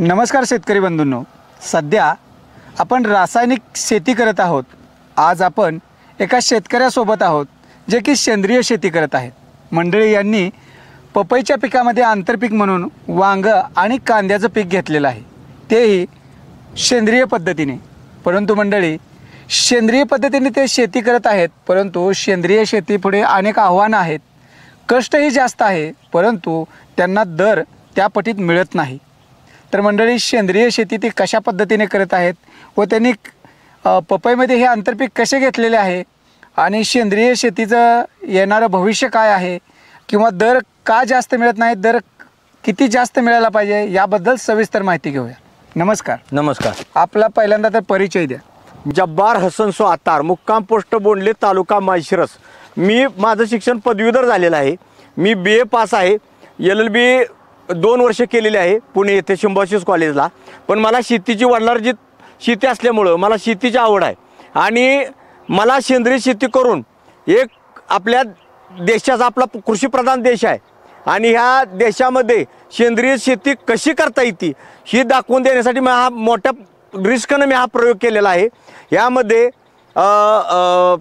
नमस्कार शेतकरी बंधूंनो, सध्या आपण रासायनिक शेती करत आहोत। आज आपण एका शेतकऱ्यासोबत आहोत जे की सेंद्रिय शेती करत आहेत। मंडळी यांनी पपईच्या पिकामध्ये आंतरपीक म्हणून वांग आणि कांद्याचं पीक घेतलेलं आहे, तेही सेंद्रिय पद्धतीने। परंतु मंडळी, सेंद्रिय पद्धतीने ते शेती करत आहेत, परंतु सेंद्रिय शेतीपुढे अनेक आव्हानं आहेत, कष्टही जास्त आहे, परंतु त्यांना दर त्या पटीत मिळत नाही। तर मंडळी, सेंद्रिय शेती ती कशा पद्धतीने करत आहेत व त्यांनी पपईमध्ये हे आंतरपीक कसे घेतलेले आहे आणि सेंद्रिय शेतीचं येणारं भविष्य काय आहे किंवा दर का जास्त मिळत नाही, दर किती जास्त मिळायला पाहिजे याबद्दल सविस्तर माहिती घेऊया। नमस्कार। नमस्कार। आपला पहिल्यांदा तर परिचय द्या। जब्बार हसन स्वातार, मुक्काम पोस्ट बोंडले, तालुका माळशिरस। मी माझं शिक्षण पदवीधर झालेलं आहे। मी BA पास आहे। LLB 2 वर्ष केलेली आहे पुणे येथे सिम्बायोसिस कॉलेजला। पण मला शेतीची वडिलांची शेती असल्यामुळं मला शेतीची आवड आहे आणि मला सेंद्रिय शेती करून एक आपल्या देशाचा आपला कृषीप्रधान देश आहे आणि ह्या देशामध्ये सेंद्रिय शेती कशी करता येते ही दाखवून देण्यासाठी मी हा मोठ्या रिस्कनं मी हा प्रयोग केलेला आहे। यामध्ये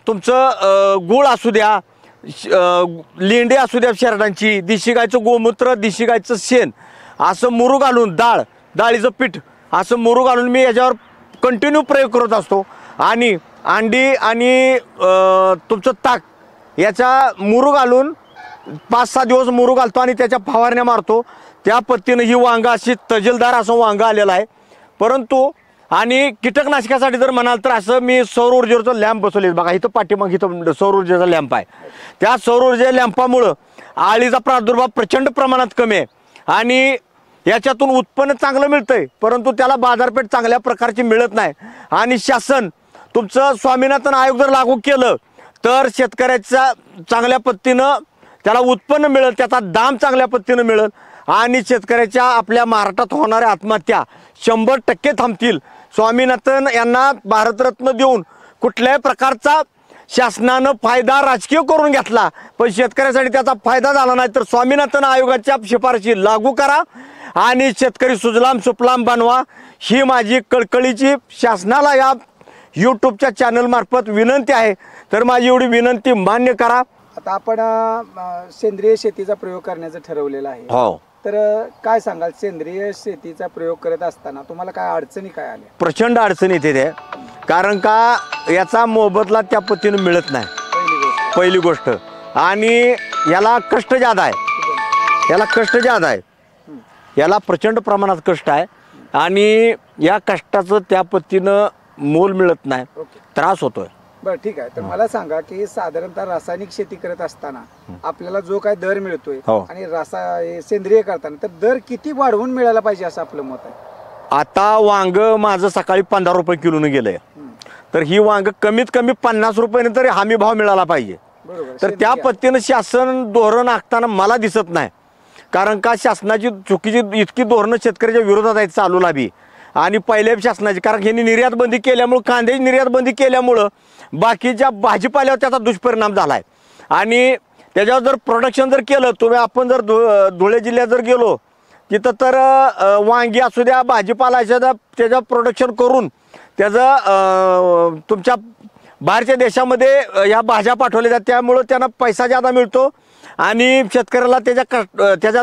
तुमचं गूळ असू द्या, लेंडे असू द्या शेरडांची, देशी गायचं गोमूत्र, देशी गायचं शेण, असं मुरू घालून डाळीचं पीठ असं मुरू घालून मी याच्यावर कंटिन्यू प्रयोग करत असतो। आणि अंडी आणि तुमचं ताक याचा मुरू घालून 5-6 दिवस मुरू घालतो आणि त्याच्या फवारण्या मारतो। त्या पद्धतीनं ही वांग अशी तजेलदार असं वांग आलेलं आहे। परंतु आणि कीटकनाशकासाठी जर म्हणाल तर असं मी सौर ऊर्जेवरचं लॅम्प बसवले बघा, इथं पाठीमागे इथं सौर ऊर्जेचा लॅम्प आहे। त्या सौर ऊर्जा लॅम्पामुळं आळीचा प्रादुर्भाव प्रचंड प्रमाणात कमी आहे आणि याच्यातून उत्पन्न चांगलं मिळतंय, परंतु त्याला बाजारपेठ चांगल्या प्रकारची मिळत नाही। आणि शासन तुमचं स्वामीनाथन आयोग जर लागू केलं तर शेतकऱ्याच्या चांगल्या पद्धतीनं त्याला उत्पन्न मिळेल, त्याचा दाम चांगल्या पद्धतीनं मिळेल आणि शेतकऱ्याच्या आपल्या महाराष्ट्रात होणाऱ्या आत्महत्या 100% थांबतील। स्वामीनाथन यांना भारतरत्न देऊन कुठल्याही प्रकारचा शासनानं फायदा राजकीय करून घेतला, पण शेतकऱ्यासाठी त्याचा फायदा झाला नाही। तर स्वामीनाथन आयोगाच्या शिफारशी लागू करा आणि शेतकरी सुजलाम सुफलाम बनवा, ही माझी कळकळीची शासनाला या यूट्यूबच्या चॅनलमार्फत विनंती आहे। तर माझी एवढी विनंती मान्य करा। आता आपण सेंद्रिय शेतीचा प्रयोग करण्याचं ठरवलेलं आहे। हो। तर काय सांगाल, सेंद्रिय शेतीचा प्रयोग करत असताना तुम्हाला काय अडचणी काय आल्या? प्रचंड अडचणी येते ते, कारण का याचा मोबदला त्या पद्धतीने मिळत नाही, पहिली गोष्ट। आणि याला कष्ट जादा आहे, याला प्रचंड प्रमाणात कष्ट आहे आणि या कष्टाचं त्या पद्धतीनं मोल मिळत नाही, त्रास होतोय। बरं, ठीक आहे। तर मला सांगा की साधारणतः रासायनिक शेती करत असताना आपल्याला जो काय दर मिळतोय आणि सेंद्रिय करताना तर दर किती वाढवून मिळायला पाहिजे असं आपलं मत आहे? आता वांग माझं सकाळी 15 रुपये किलोने गेलंय, तर ही वांग कमीत कमी 50 रुपयाने तरी हमी भाव मिळाला पाहिजे। तर त्या पद्धतीनं शासन धोरण आखताना मला दिसत नाही, कारण का शासनाची चुकीची इतकी धोरणं शेतकऱ्याच्या विरोधात आहेत चालूला बी आणि पहिल्या शासनाची, कारण ह्यांनी निर्यात बंदी केल्यामुळं, कांद्याची निर्यात बंदी केल्यामुळं बाकीच्या भाजीपाल्यावर त्याचा दुष्परिणाम झाला आहे। आणि त्याच्यावर जर प्रोडक्शन जर केलं, आपण जर धुळे जिल्ह्यात जर गेलो तिथं तर वांगी असू द्या, भाजीपाला असू द्या, त्याचं प्रोडक्शन करून त्याचं तुमच्या बाहेरच्या देशामध्ये या भाज्या पाठवल्या जातात, त्यामुळं त्यांना पैसा जादा मिळतो आणि शेतकऱ्याला त्याच्या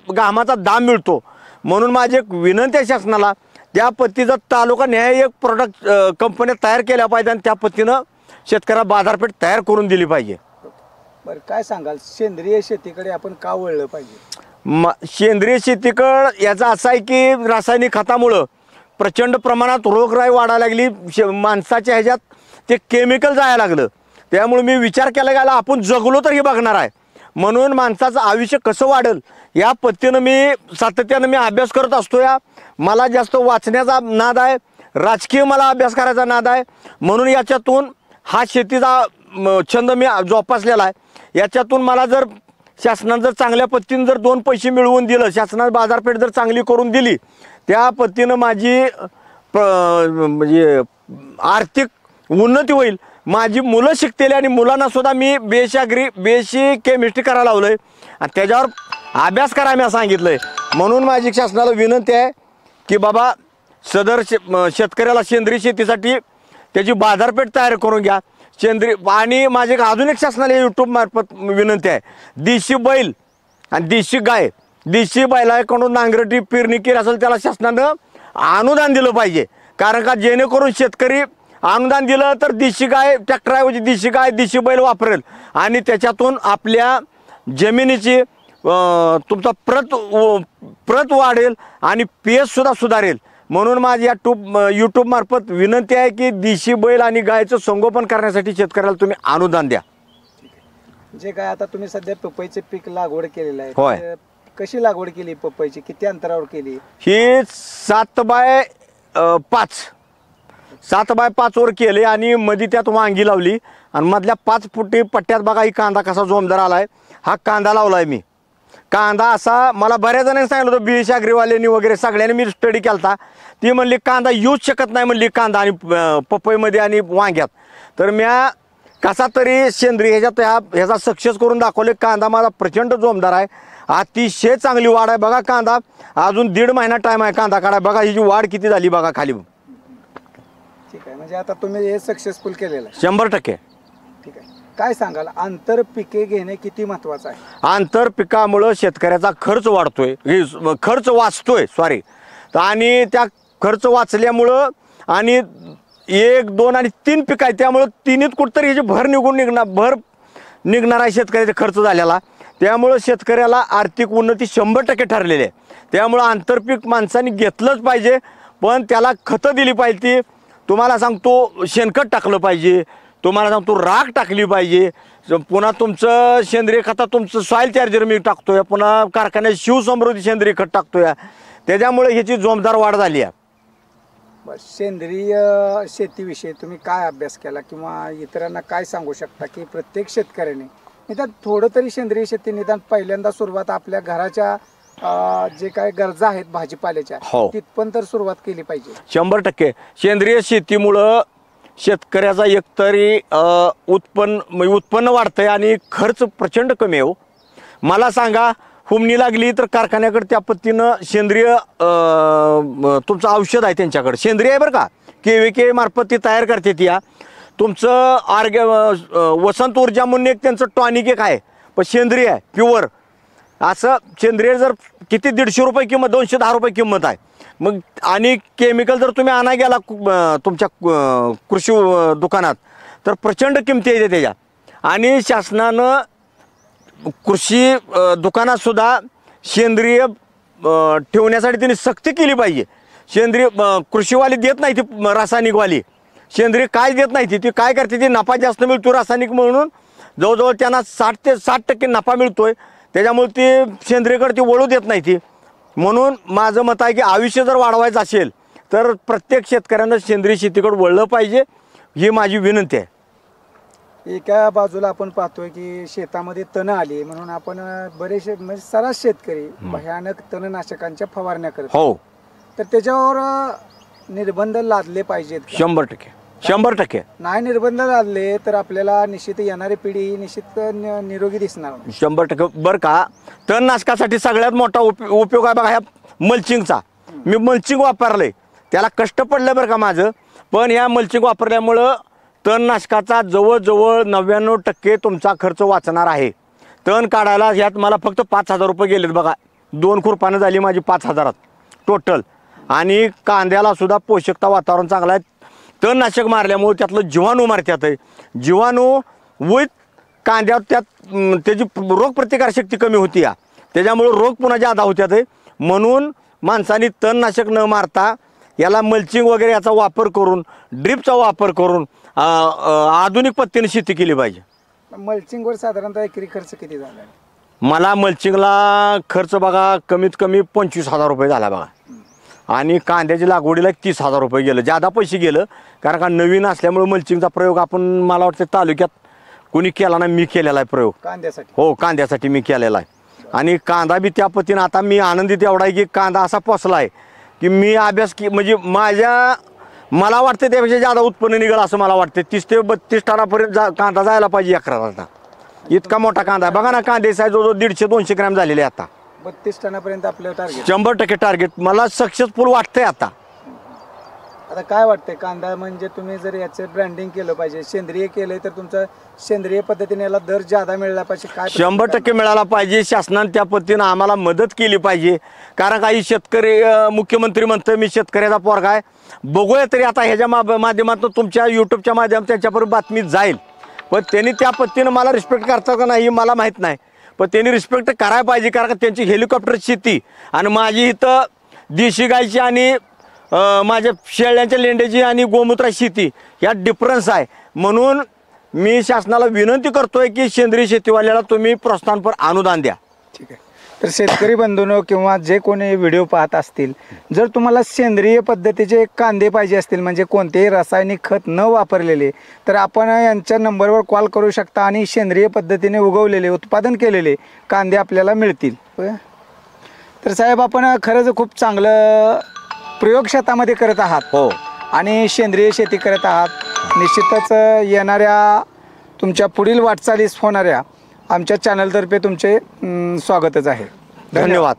घामाचा दाम मिळतो। म्हणून माझी एक विनंती आहे शासनाला, त्या पद्धतीचा तालुका न्याय एक प्रोडक्ट कंपन्या तयार केल्या पाहिजे आणि त्या पद्धतीनं शेतकऱ्याला बाजारपेठ तयार करून दिली पाहिजे। बरं, काय सांगाल, सेंद्रिय शेतीकडे आपण का वळलं पाहिजे? सेंद्रिय शेतीकडे याचा असा आहे की रासायनिक खतामुळं प्रचंड प्रमाणात रोगराई वाढायला लागली, माणसाच्या ह्याच्यात ते केमिकल जायला लागलं, त्यामुळे मी विचार केला गेला आपण जगलो तर हे बघणार आहे, म्हणून माणसाचं आयुष्य कसं वाढेल या पद्धतीनं मी सातत्यानं अभ्यास करत असतो। मला जास्त वाचण्याचा नाद आहे, राजकीय मला अभ्यास करायचा नाद आहे, म्हणून याच्यातून हा शेतीचा छंद मी जोपासलेला आहे। याच्यातून मला जर शासनानं जर चांगल्या पद्धतीनं जर 2 पैसे मिळवून दिलं, शासनाने बाजारपेठ जर चांगली करून दिली, त्या पद्धतीनं माझी म्हणजे आर्थिक उन्नती होईल, माझी मुलं शिकतील आणि मुलांना सुद्धा मी BSc केमिस्ट्री करायला लावलंय आणि त्याच्यावर अभ्यास करा मी सांगितलंय। म्हणून माझी शासनाला विनंती आहे की बाबा सदर शेतकऱ्याला सेंद्रिय शेतीसाठी त्याची बाजारपेठ तयार करून घ्या सेंद्रिय. आणि माझे अजून एक शासनाला यूट्यूब मार्फत विनंती आहे, देशी बैल आणि देशी गाय, देशी बैलाकडून नांगरटी पेरणी केली असेल त्याला शासनानं अनुदान दिलं पाहिजे. कारण का जेणेकरून शेतकरी अनुदान दिलं तर देशी गाय ट्रॅक्टरऐवजी देशी गाय देशी बैल वापरेल आणि त्याच्यातून आपल्या जमिनीची तुमचा प्रत वाढेल आणि पीएचसुद्धा सुधारेल. म्हणून माझी यूट्यूब मार्फत विनंती आहे की देशी बैल आणि गायचं संगोपन करण्यासाठी शेतकऱ्याला तुम्ही अनुदान द्या. जे काय आता तुम्ही सध्या पपईचे पीक लागवड केलेलं आहे, होय. तर कशी लागवड केली पपईची, किती अंतरावर केली? ही 7x5 वर केले आणि मध्ये त्यात वांगी लावली आणि मधल्या 5 फुटी पट्ट्यात बघा ही कांदा कसा जोमदार आलाय. हा कांदा लावलाय मी. कांदा असा मला बऱ्याच जणांनी सांगितलं होतं, बीएस अग्रीवाल्यांनी वगैरे सगळ्यांनी मी स्टडी केला. ती म्हणली कांदा येऊच शकत नाही म्हणली कांदा आणि पपईमध्ये आणि वांग्यात. तर म्या कसा तरी सेंद्रिय ह्याचा सक्सेस करून दाखवले. कांदा माझा प्रचंड जोमदार आहे, अतिशय चांगली वाढ आहे. बघा कांदा अजून 1.5 महिना टाइम आहे कांदा काढाय. बघा ही वाढ किती झाली बघा खाली. ठीक आहे, म्हणजे आता तुम्ही हे सक्सेसफुल केलेलं आहे. 100%. ठीक आहे, काय सांगाल आंतर पिके घेणे किती महत्वाचं आहे? आंतर पिकामुळं शेतकऱ्याचा खर्च वाढतोय, खर्च वाचतोय सॉरी. आणि त्या खर्च वाचल्यामुळं आणि 1, 2 आणि 3 पिक आहे त्यामुळं तिन्हीत कुठंतरी ह्याची भर निघणार आहे शेतकऱ्याचा खर्च झालेला. त्यामुळं शेतकऱ्याला आर्थिक उन्नती 100% ठरलेली आहे. त्यामुळं आंतरपीक माणसांनी घेतलंच पाहिजे, पण त्याला खतं दिली पाहिजे. तुम्हाला सांगतो शेणखत टाकलं पाहिजे, तुम्हाला सांगतो राख टाकली पाहिजे. पुन्हा तुमचं सेंद्रिय खतात तुमचं सॉईल चार्जर मी टाकतोय, पुन्हा कारखान्यात शिवसमृद्धी सेंद्रिय खत टाकतोय. त्याच्यामुळे ह्याची जोमदार वाढ झाली आहे. सेंद्रिय शेतीविषयी तुम्ही काय अभ्यास केला किंवा इतरांना काय सांगू शकता की प्रत्येक शेतकऱ्याने निदान थोडं तरी सेंद्रिय शेती निदान पहिल्यांदा सुरुवात आपल्या घराच्या जे काय गरजा आहेत भाजीपाल्याच्या हो. तिथपर्यंत तर सुरुवात केली पाहिजे. 100% सेंद्रिय शेतीमुळं शेतकऱ्याचा एकतरी उत्पन्न वाढतंय आणि खर्च प्रचंड कमी आहे. मला सांगा हुमणी लागली तर कारखान्याकडे त्या पद्धतीनं सेंद्रिय तुमचं औषध आहे त्यांच्याकडे सेंद्रिय आहे बरं का, KVK मार्फत ती तयार करते. ती तुमचं वसंत ऊर्जा म्हणून एक त्यांचं टॉनिक एक आहे, पण सेंद्रिय आहे प्युअर. असं सेंद्रिय जर किती 150 रुपये किंमत, 210 रुपये किंमत आहे. मग आणि केमिकल जर तुम्ही आणा गेला तुमच्या कृषी दुकानात तर प्रचंड किमती येते त्याच्या. आणि शासनानं कृषी दुकानात सुद्धा सेंद्रिय ठेवण्यासाठी त्यांनी सक्ती केली पाहिजे. सेंद्रिय कृषीवाली देत नाही ती, रासायनिकवाली सेंद्रिय काय देत नाही ती काय करते ती नफा जास्त मिळतो रासायनिक म्हणून जवळजवळ त्यांना 60 ते 60% नफा मिळतोय. त्याच्यामुळे ती सेंद्रियकडे ती वळू देत नाही ती. म्हणून माझं मत आहे की आयुष्य जर वाढवायचं असेल तर प्रत्येक शेतकऱ्यांना सेंद्रिय शेतीकडे वळलं पाहिजे, ही माझी विनंती आहे. एका बाजूला आपण पाहतोय की शेतामध्ये तण आली म्हणून आपण बरेचसे म्हणजे सर्रास शेतकरी भयानक तणनाशकांच्या फवारण्या करतात. हो, तर त्याच्यावर निर्बंध लादले पाहिजेत का? 100% नाही निर्बंध लादले तर आपल्याला निश्चित येणारी पिढी ही निश्चित निरोगी दिसणार नाही. 100% बरं का. तणनाशकासाठी सगळ्यात मोठा उपयोग आहे बघा ह्या मल्चिंगचा. मी मल्चिंग वापरलंय, त्याला कष्ट पडलं बरं का माझं, पण ह्या मल्चिंग वापरल्यामुळं तणनाशकाचा जवळजवळ 99% तुमचा खर्च वाचणार आहे. तण काढायला ह्यात मला फक्त 5,000 रुपये गेलेत बघा. 2 खुरपानं झाली माझी 5,000 टोटल. आणि कांद्याला सुद्धा पोषकता वातावरण चांगलं आहे. तणनाशक मारल्यामुळे त्यातलं जीवाणू मारतात आहे. जीवाणू विथ कांद्यावर त्याची रोगप्रतिकारशक्ती कमी होती या, त्याच्यामुळे रोग पुन्हा जादा होत्यात आहे. म्हणून माणसांनी तणनाशक न मारता याला मल्चिंग वगैरे याचा वापर करून, ड्रिपचा वापर करून आधुनिक पद्धतीने शेती केली पाहिजे. मल्चिंगवर साधारणतः एकरी खर्च किती झाला? मला मल्चिंगला खर्च बघा कमीत कमी 25,000 रुपये झाला बघा. आणि कांद्याची लागवडीला 30,000 रुपये गेलं, जादा पैसे गेलं. कारण का नवीन असल्यामुळे मल्चिंगचा प्रयोग आपण मला वाटतं तालुक्यात कोणी केला नाही, मी केलेला आहे प्रयोग कांद्यासाठी. हो, कांद्यासाठी मी केलेला आहे. आणि कांदा बी त्या पद्धतीनं आता मी आनंदित एवढा आहे की कांदा असा पोचला आहे की मी अभ्यास की म्हणजे मला वाटतं त्यापेक्षा जादा उत्पन्न निघेल असं मला वाटतं. 30 ते 32 टनापर्यंत कांदा जायला पाहिजे एकराचा. इतका मोठा कांदा आहे बघा ना. कांदे साईज जवळजवळ 150-200 ग्रॅम झालेले आता. 32 टनापर्यंत आपलं टार्गेट. 100% टार्गेट मला सक्सेसफुल वाटतंय आता. आता काय वाटतंय कांदा म्हणजे तुम्ही जर याचं ब्रँडिंग केलं पाहिजे, सेंद्रिय केलंय तर तुमचं सेंद्रिय पद्धतीने याला दर ज्यादा मिळाला पाहिजे, काय 100% मिळाला पाहिजे. शासनाने त्या पद्धतीनं आम्हाला मदत केली पाहिजे. कारण काही शेतकरी मुख्यमंत्री म्हणतं मी शेतकऱ्याचा पोरगा आहे. बघूया तरी आता ह्याच्या माध्यमातून तुमच्या यूट्यूबच्या माध्यमातून त्यांच्यापर्यंत बातमी जाईल. पण त्यांनी त्या पद्धतीनं मला रिस्पेक्ट करतात का नाही मला माहीत नाही. पण त्यांनी रिस्पेक्ट करायला पाहिजे. कारण का त्यांची हेलिकॉप्टर शेती आणि माझी इथं देशी गायची आणि माझ्या शेळ्यांच्या लेंड्याची आणि गोमूत्रा शेती यात डिफरन्स आहे. म्हणून मी शासनाला विनंती करतोय की सेंद्रिय शेतीवाल्याला तुम्ही प्रोत्साहनपर अनुदान द्या. ठीक आहे. तर शेतकरी बंधूंनो किंवा जे कोणी व्हिडिओ पाहत असतील, जर तुम्हाला सेंद्रिय पद्धतीचे कांदे पाहिजे असतील म्हणजे कोणतेही रासायनिक खत न वापरलेले, तर आपण यांच्या नंबरवर कॉल करू शकता आणि सेंद्रिय पद्धतीने उगवलेले उत्पादन केलेले कांदे आपल्याला मिळतील. तर साहेब आपण खरंच खूप चांगलं प्रयोग शेतामध्ये करत आहात. हो. आणि सेंद्रिय शेती करत आहात. निश्चितच येणाऱ्या तुमच्या पुढील वाटचालीस होणाऱ्या आमच्या चॅनलतर्फे तुमचे स्वागतच आहे. धन्यवाद.